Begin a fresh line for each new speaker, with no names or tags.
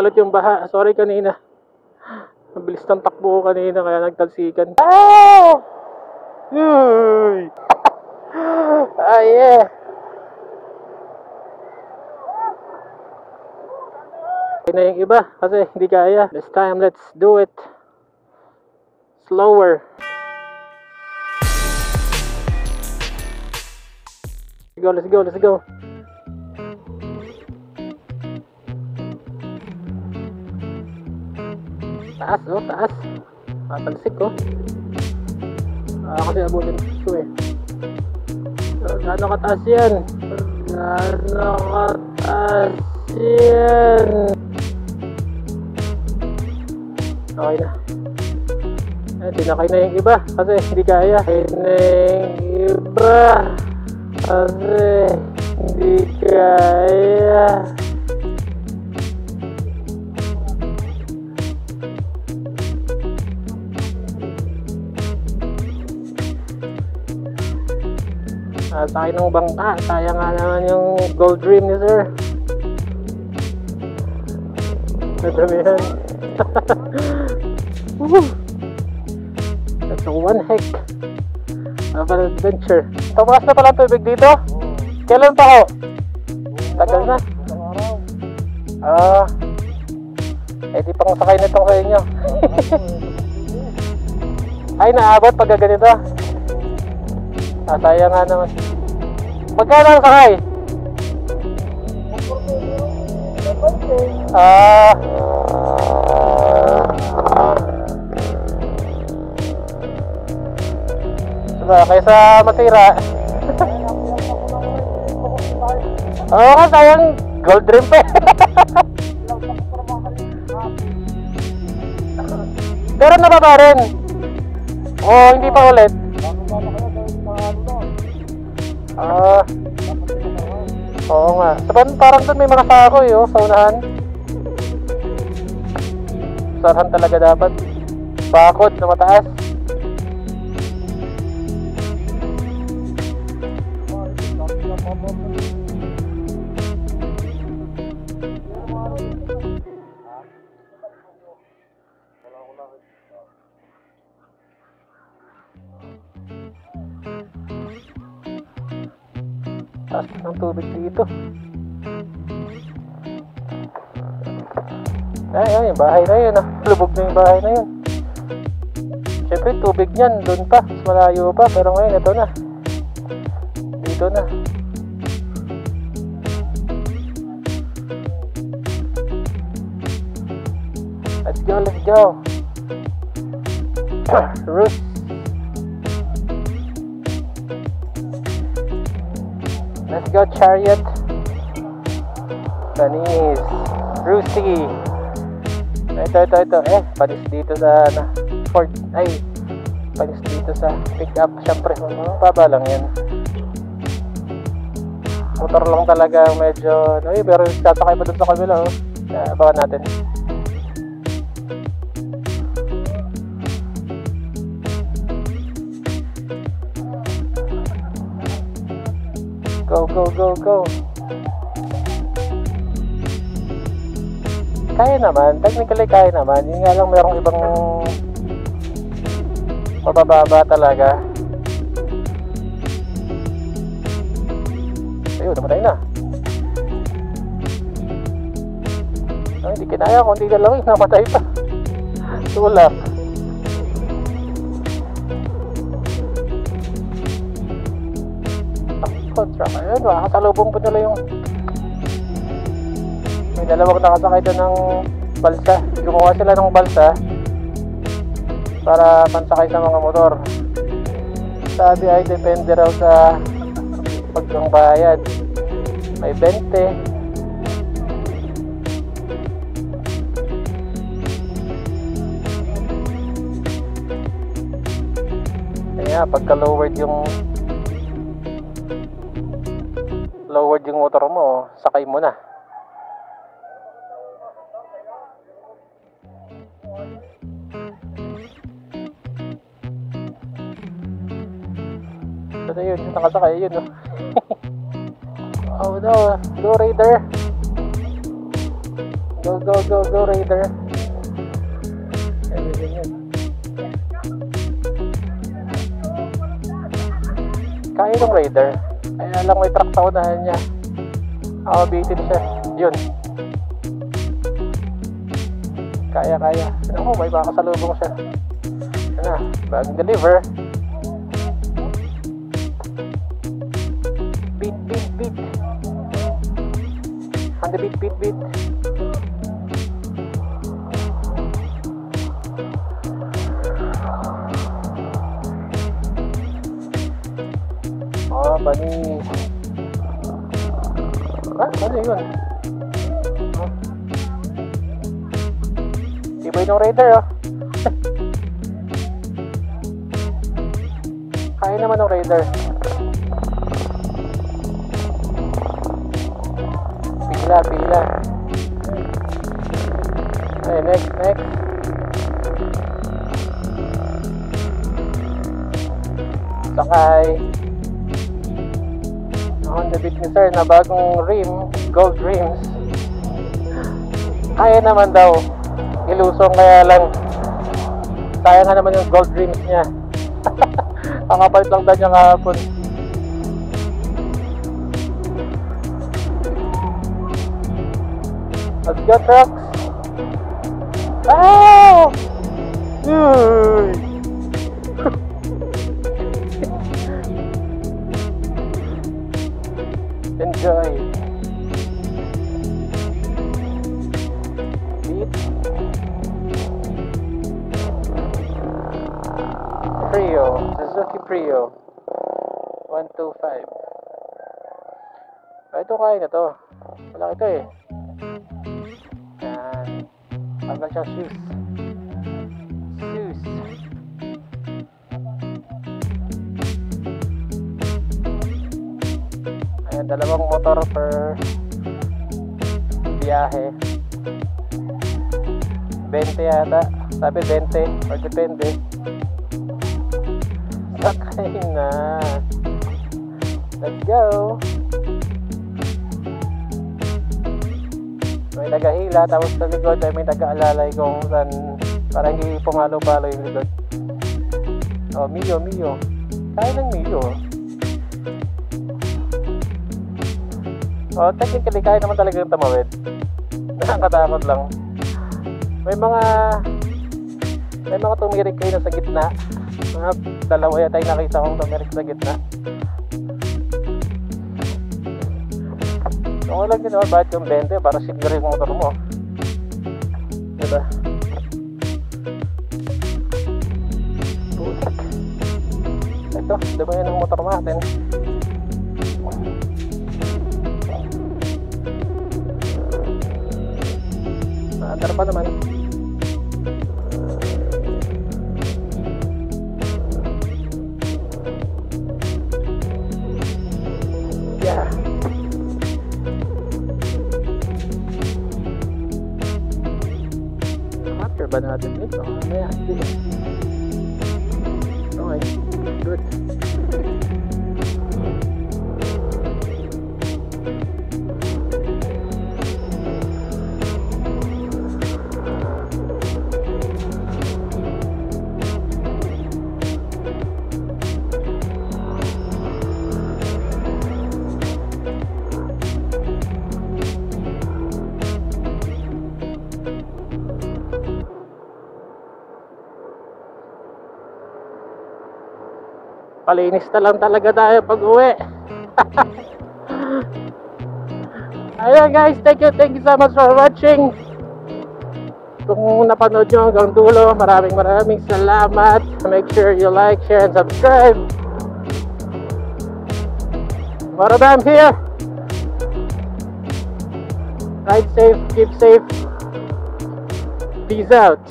ulit yung baha. Sorry kanina. Mabilis ng takbo ko kanina kaya nagtalsikan. Oh! Uy! Ah, yeah! Kaya na yung iba kasi hindi kaya. This time, let's do it slower. Let's go, let's go. Taas, oh, taas. Matalsik, oh. Kasi abutin ko eh. Gaano kataas yan? Gaano kataas yan? Okay na. Tinakay na yung iba kasi hindi kaya. Sakay ng bangka. Sayang nga naman yung gold dream ni sir. Nadamihan. That's one heck of an adventure. Tumaas na pala tubig dito? Kailan pa ho? Tagal na? Di pang sakay na itong sa inyo. Ay, naabot pag ganito. Sayang nga naman. Magkano ang sakay? Diba, kaysa masira. Sayang gold dream pa. Pero nababa rin. Hindi pa ulit. Oo nga. Parang doon may mga sakoy sa unahan. Sarahan talaga dapat. Bakod na mataas. Taas ng tubig dito. Ay, yung bahay na yun. Lubog na yung bahay na yun. Siyempre tubig niyan doon pa, mas malayo pa. Pero ngayon ito na. Dito na. Let's go, let's go. Roost. Let's go, chariot. Panis. Roosty. Ito. Panis dito sa Ford. Ay, panis dito sa pick up. Siyempre, baba lang yan. Motor lang talaga medyo. Pero sasakay pa dun sa kabila. Abangan natin. Go. Kaya naman, technically kaya naman. Yun nga lang merong ibang mabababa talaga. Ayun, namatay na. Hindi kinaya, kundi galawin, namatay pa. Tulak. Tsaka yun, makasalubong po nila yung may dalawang nakasakay doon ng balsa. Gumawa sila ng balsa para pansakay sa mga motor. Sabi ay depende raw sa pagkang bayad. May 20. Kaya pagka lowered yung motor mo, sakay mo na. Ito yun, nakasakay yun. Oh no, go Raider. Go, go, go, go, Raider. Everything yun. Kaya ng Raider. Kaya lang may truck sa unahan niya. Bitin siya. Yun. Kaya. Ano may makasalubong siya. Ano, bag deliver. Beat. On the beat. Panis. Ano yun? Tibay ng Raider, Kaya naman ng Raider. Pila. Okay, next. Sakay. On the beat ni sir na bagong rim, gold rims. Kaya naman daw ilusong, kaya lang sayang naman yung gold rims niya. Kakapalit lang daw niya kahapon. Let's go, trucks. Enjoy. Beat. Prio. Suzuki Prio 125. Ito kaya na to. Wala ito eh. Yan. Tanggal siya shoes. Ayan, dalawang motor per biyahe. 20 yata. Sabi 20 or depende. Sakay na. Let's go. May nagahila, tapos sa likod ay may nag-aalalay kung saan, para hindi pumalo-palo yung likod. Mio. Kaya ng Mio. Technically, kaya naman talaga yung tamawid. Nakakatakot lang. May mga tumirik kayo na sa gitna. Mga dalawa yata yung nakita kong tumirik sa gitna. Okay lang din, bakit yung 20? Para siguro yung motor mo. Diba? Putik. Ito, diba yan ang motor natin? Maandar pa naman. Yeah. After ba natin ito? Mamaya. Okay. Good. Palinis na lang talaga tayo pag uwi. Ayun guys, thank you so much for watching. Kung napanood nyo hanggang dulo, maraming salamat. Make sure you like, share, and subscribe. Maradam here. Ride safe, keep safe. Peace out.